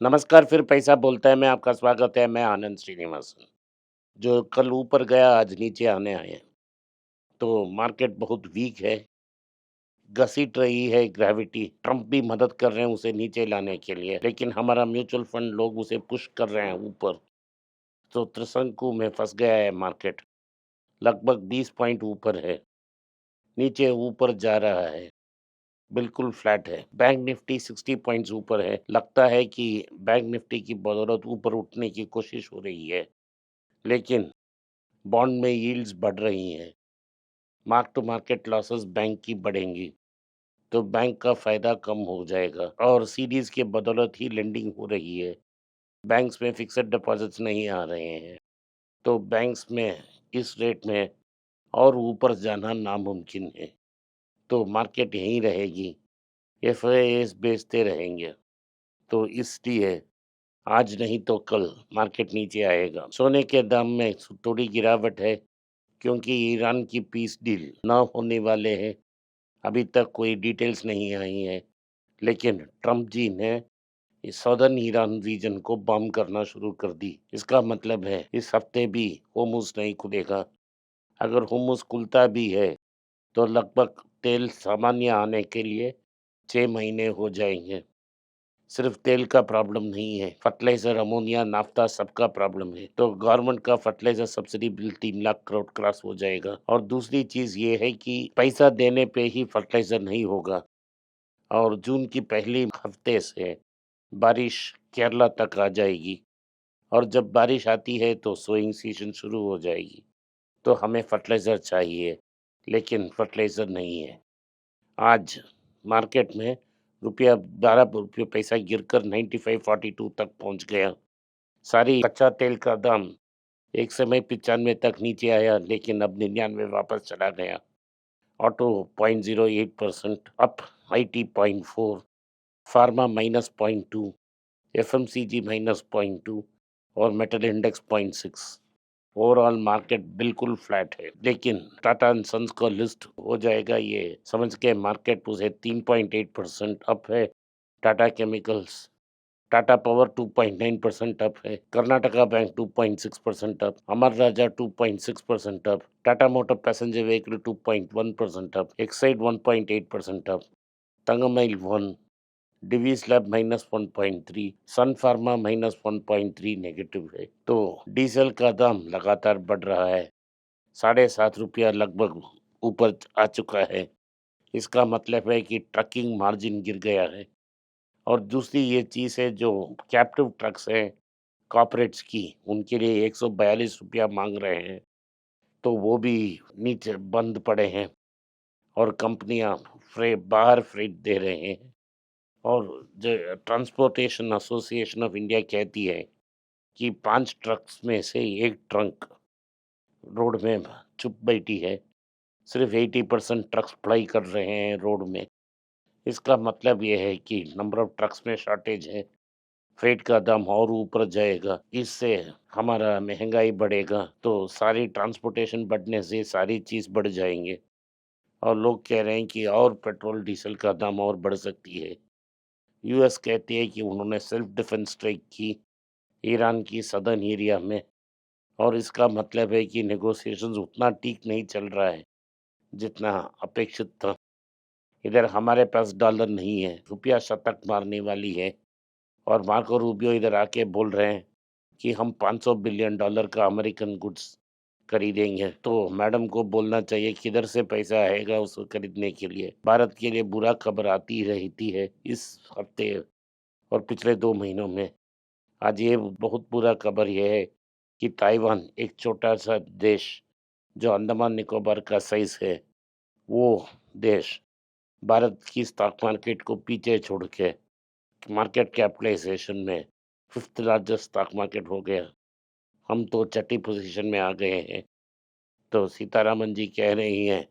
नमस्कार, फिर पैसा बोलता है में आपका स्वागत है, मैं आनंद श्रीनिवासन। जो कल ऊपर गया आज नीचे आने आए हैं, तो मार्केट बहुत वीक है, घसीट रही है ग्रेविटी, ट्रम्प भी मदद कर रहे हैं उसे नीचे लाने के लिए, लेकिन हमारा म्यूचुअल फंड लोग उसे पुश कर रहे हैं ऊपर, तो त्रिशंकु में फँस गया है मार्केट, लगभग 20 पॉइंट ऊपर है, नीचे ऊपर जा रहा है, बिल्कुल फ्लैट है। बैंक निफ्टी 60 पॉइंट्स ऊपर है, लगता है कि बैंक निफ्टी की बदौलत ऊपर उठने की कोशिश हो रही है, लेकिन बॉन्ड में यील्ड्स बढ़ रही हैं, mark to market losses bank की बढ़ेंगी, तो बैंक का फ़ायदा कम हो जाएगा और सीडीज़ के बदौलत ही लेंडिंग हो रही है। बैंक्स में फ़िक्स्ड डिपॉज़िट्स नहीं आ रहे हैं, तो बैंक्स में इस रेट में और ऊपर जाना नामुमकिन है, तो मार्केट यहीं रहेगी, एफआईआईज़ बेचते रहेंगे, तो इसलिए आज नहीं तो कल मार्केट नीचे आएगा। सोने के दाम में थोड़ी गिरावट है, क्योंकि ईरान की पीस डील ना होने वाले हैं। अभी तक कोई डिटेल्स नहीं आई हैं, लेकिन ट्रम्प जी ने इस सदर्न ईरान रीजन को बम करना शुरू कर दी। इसका मतलब है इस हफ्ते भी होर्मुज़ नहीं खुलेगा। अगर होर्मुज़ खुलता भी है, तो लगभग तेल सामान्य आने के लिए 6 महीने हो जाएँगे। सिर्फ तेल का प्रॉब्लम नहीं है, फर्टिलाइज़र, अमोनिया, नाफ्ता सबका प्रॉब्लम है। तो गवर्नमेंट का fertiliser subsidy bill 3 lakh crore cross हो जाएगा और दूसरी चीज़ ये है कि पैसा देने पे ही फर्टिलाइज़र नहीं होगा और जून की पहली हफ्ते से बारिश केरला तक आ जाएगी और जब बारिश आती है तो सोइंग सीज़न शुरू हो जाएगी। तो हमें फर्टिलाइज़र चाहिए, लेकिन फर्टिलाइज़र नहीं है। आज मार्केट में रुपया 12 रुपये पैसा गिरकर 95.42 तक पहुंच गया। सारी कच्चा तेल का दाम एक समय 95 तक नीचे आया, लेकिन अब 99 वापस चला गया। Auto 0.08% up, IT 0.4, pharma -0.2, FMCG -0.2 और मेटल इंडेक्स 0.6। ओवरऑल मार्केट बिल्कुल फ्लैट है, लेकिन टाटा एंड सन्स का लिस्ट हो जाएगा ये समझ के मार्केट उसे 3.8% अप है। Tata chemicals, Tata power 2.9% up है, Karnataka bank 2.6% up, Amara Raja 2.6% up, Tata motor passenger vehicle 2.1% up, Exide 1.8% up, Thangamayil 1, Divi's lab -1.3, Sun pharma -1.3 negative है। तो डीजल का दाम लगातार बढ़ रहा है, 7.5 रुपया लगभग ऊपर आ चुका है। इसका मतलब है कि ट्रकिंग मार्जिन गिर गया है और दूसरी ये चीज़ है जो कैप्टिव ट्रक्स हैं कॉर्पोरेट्स की, उनके लिए 142 रुपया मांग रहे हैं, तो वो भी नीचे बंद पड़े हैं और कंपनियां बाहर फ्रेट दे रहे हैं और जो ट्रांसपोर्टेशन एसोसिएशन ऑफ इंडिया कहती है कि 5 ट्रक्स में से 1 ट्रक रोड में चुप बैठी है, सिर्फ 80% ट्रक्स प्लाई कर रहे हैं रोड में। इसका मतलब ये है कि नंबर ऑफ ट्रक्स में शॉर्टेज है, फ्रेट का दाम और ऊपर जाएगा, इससे हमारा महंगाई बढ़ेगा, तो सारी ट्रांसपोर्टेशन बढ़ने से सारी चीज़ बढ़ जाएंगे और लोग कह रहे हैं कि और पेट्रोल डीजल का दाम और बढ़ सकती है। यूएस कहती है कि उन्होंने सेल्फ डिफेंस स्ट्राइक की ईरान की सदर्न एरिया में और इसका मतलब है कि नेगोशिएशंस उतना ठीक नहीं चल रहा है जितना अपेक्षित था। इधर हमारे पास डॉलर नहीं है, रुपया शतक मारने वाली है और मार्को रूबियो इधर आके बोल रहे हैं कि हम 500 बिलियन डॉलर का अमेरिकन गुड्स खरीदेंगे। तो मैडम को बोलना चाहिए किधर से पैसा आएगा उसको खरीदने के लिए। भारत के लिए बुरा खबर आती रहती है इस हफ्ते और पिछले 2 महीनों में। आज ये बहुत बुरा खबर ये है कि ताइवान एक छोटा-सा देश जो अंडमान निकोबार का साइज़ है, वो देश भारत की स्टॉक मार्केट को पीछे छोड़ के मार्केट कैपिटलाइजेशन में 5th लार्जेस्ट स्टॉक मार्केट हो गया। हम तो छठी पोजीशन में आ गए हैं। तो सीतारामन जी कह रही हैं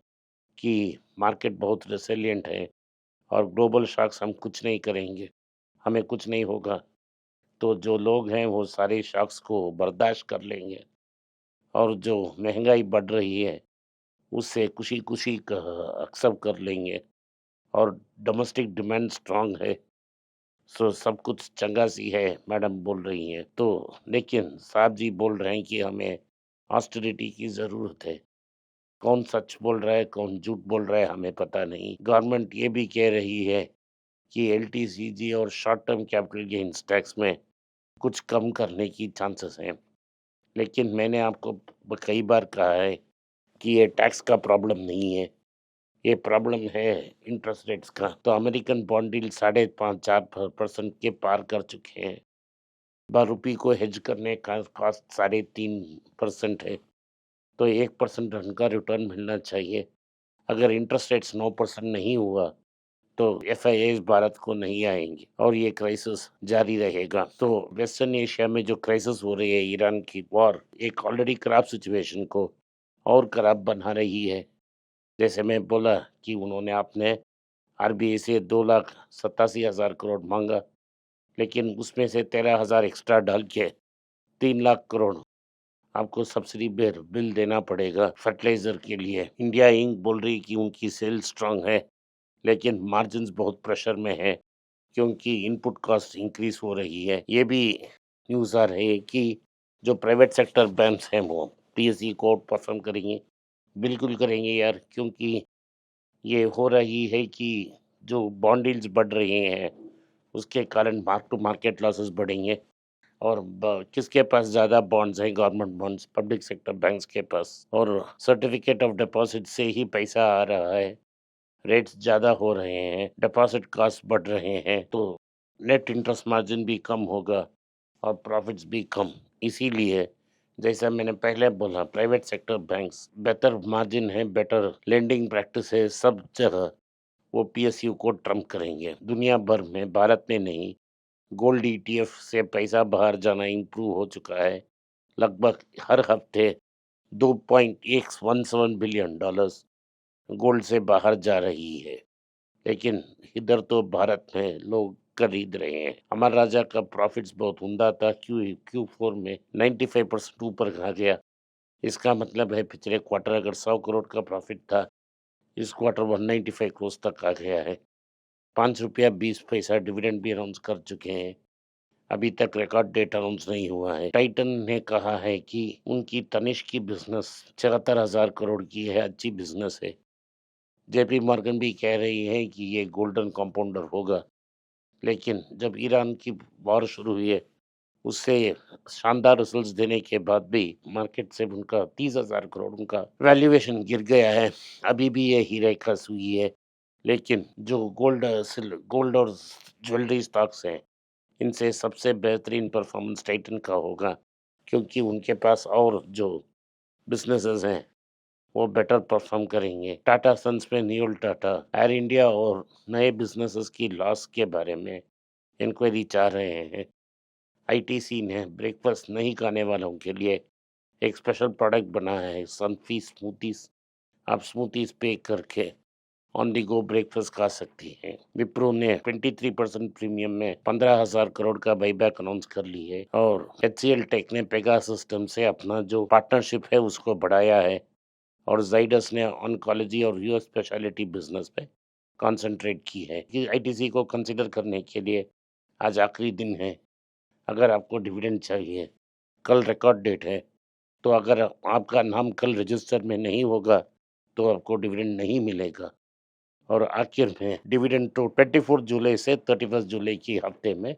कि मार्केट बहुत रेसिलिएंट है और ग्लोबल शॉक्स हम कुछ नहीं करेंगे, हमें कुछ नहीं होगा। तो जो लोग हैं वो सारे शॉक्स को बर्दाश्त कर लेंगे और जो महँगाई बढ़ रही है उससे खुशी-खुशी क एक्सेप्ट कर लेंगे और डोमेस्टिक डिमांड स्ट्रॉन्ग है। सब कुछ चंगा-सी है, मैडम बोल रही हैं। तो लेकिन साहब जी बोल रहे हैं कि हमें ऑस्टेरिटी की ज़रूरत है। कौन सच बोल रहा है, कौन झूठ बोल रहा है, हमें पता नहीं। गवर्नमेंट ये भी कह रही है कि एलटीसीजी और short term capital gains tax में कुछ कम करने की चांसेस हैं। लेकिन मैंने आपको कई बार कहा है कि ये टैक्स का प्रॉब्लम नहीं है, ये प्रॉब्लम है इंटरेस्ट रेट्स का। तो अमेरिकन बॉन्ड यील्ड 5.5-4% के पार कर चुके हैं। ₹12 को हेज करने का कॉस्ट 3.5% है, तो 1% रन का रिटर्न मिलना चाहिए। अगर इंटरेस्ट रेट्स 9% नहीं हुआ तो एफआईआईज़ भारत को नहीं आएँगे और ये क्राइसिस जारी रहेगा। तो वेस्टर्न एशिया में जो क्राइसिस हो रही है, ईरान की वॉर एक ऑलरेडी खराब सिचुएशन को और खराब बना रही है। जैसे मैं बोला कि उन्होंने आपने आरबीआई से 2,87,000 करोड़ माँगा, लेकिन उसमें से 13,000 एक्स्ट्रा डाल के 3 लाख करोड़ आपको सब्सिडी बिल देना पड़ेगा फर्टिलाइज़र के लिए। इंडिया इंक बोल रही है कि उनकी सेल स्ट्रॉन्ग है, लेकिन मार्जिन्स बहुत प्रेशर में है क्योंकि इनपुट कॉस्ट इंक्रीज़ हो रही है। ये भी न्यूज़ आ रही है कि जो प्राइवेट सेक्टर बैंक्स हैं वो पीएसयू को आउट परफ़ॉर्म करेंगे। बिल्कुल करेंगे यार, क्योंकि ये हो रही है कि जो बॉन्ड यील्ड्स बढ़ रहे हैं, उसके कारण मार्क टू मार्केट लॉसेस बढ़ेंगे और किसके पास ज़्यादा बॉन्ड्स हैं, government bonds, public sector banks के पास, और सर्टिफिकेट ऑफ डिपॉज़िट से ही पैसा आ रहा है। रेट्स ज़्यादा हो रहे हैं, डिपॉज़िट कॉस्ट बढ़ रहे हैं, तो नेट इंटरेस्ट मार्जिन भी कम होगा और प्रॉफ़िट्स भी कम। इसीलिए जैसा मैंने पहले बोला, प्राइवेट सेक्टर बैंक्स बेहतर मार्जिन है, बेटर लेंडिंग प्रैक्टिस है, सब जगह वो पीएसयू को ट्रम्प करेंगे। दुनिया भर में, भारत में नहीं, गोल्ड ईटीएफ से पैसा बाहर जाना इम्प्रूव हो चुका है। लगभग हर हफ्ते 2.117 बिलियन डॉलर्स गोल्ड से बाहर जा रही है। लेकिन इधर तो भारत में लोग खरीद रहे हैं। अमर राजा का प्रॉफिट्स बहुत उम्दा था, क्यू4 में 95% ऊपर आ गया। इसका मतलब है पिछले क्वार्टर अगर 100 करोड़ का प्रॉफिट था, इस क्वार्टर 195 करोड़ तक आ गया है। ₹5.20 डिविडेंड भी अनाउंस कर चुके हैं। अभी तक रिकॉर्ड डेट अनाउंस नहीं हुआ है। टाइटन ने कहा है कि उनकी तनिष्क की बिजनेस 74,000 करोड़ की है, अच्छी बिजनेस है। जेपी मॉर्गन भी कह रही है कि ये गोल्डन कंपाउंडर होगा। लेकिन जब ईरान की वॉर शुरू हुई है, उससे शानदार रिजल्ट्स देने के बाद भी मार्केट से उनका 30,000 करोड़ उनका वैल्यूएशन गिर गया है। अभी भी ये हीरे का सुई है। लेकिन जो गोल्ड और ज्वेलरी स्टॉक्स हैं, इनसे सबसे बेहतरीन परफॉर्मेंस टाइटन का होगा, क्योंकि उनके पास और जो बिज़नेसेस हैं, वो बेटर परफॉर्म करेंगे। टाटा सन्स में न्यूल टाटा, एयर इंडिया और नए बिज़नेसेस की लॉस के बारे में इंक्वायरी चाह रहे हैं। आईटीसी ने ब्रेकफास्ट नहीं खाने वालों के लिए एक स्पेशल प्रोडक्ट बनाया है, सनफी स्मूथीज़। आप स्मूथीज़ पे करके ऑन द गो ब्रेकफास्ट खा सकती हैं। विप्रो ने 23% प्रीमियम में 15,000 करोड़ का बायबैक अनाउंस कर ली है और एचसीएल टेक ने पेगासिस्टम से अपना जो पार्टनरशिप है उसको बढ़ाया है और ज़ाइडस ने ऑन्कोलॉजी और यूएस स्पेशलिटी बिजनेस पे कंसंट्रेट की है। कि आईटीसी को कंसीडर करने के लिए आज आखिरी दिन है। अगर आपको डिविडेंड चाहिए, कल रिकॉर्ड डेट है, तो अगर आपका नाम कल रजिस्टर में नहीं होगा, तो आपको डिविडेंड नहीं मिलेगा। और आखिर में डिविडेंड तो 24 जुलाई से 31 जुलाई की हफ्ते में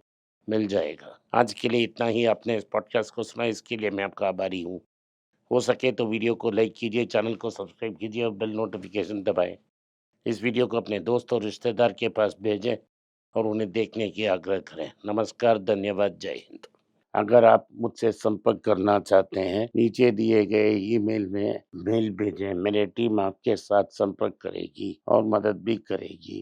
मिल जाएगा। आज के लिए इतना ही। आपने इस पॉडकास्ट को सुना, इसके लिए मैं आपका आभारी हूँ। हो सके तो वीडियो को लाइक कीजिए, चैनल को सब्सक्राइब कीजिए और बेल नोटिफिकेशन दबाएं। इस वीडियो को अपने दोस्त और रिश्तेदार के पास भेजें और उन्हें देखने की आग्रह करें। नमस्कार, धन्यवाद, जय हिंद। अगर आप मुझसे संपर्क करना चाहते हैं, नीचे दिए गए ईमेल में मेल भेजें। मेरी टीम आपके साथ संपर्क करेगी और मदद भी करेगी।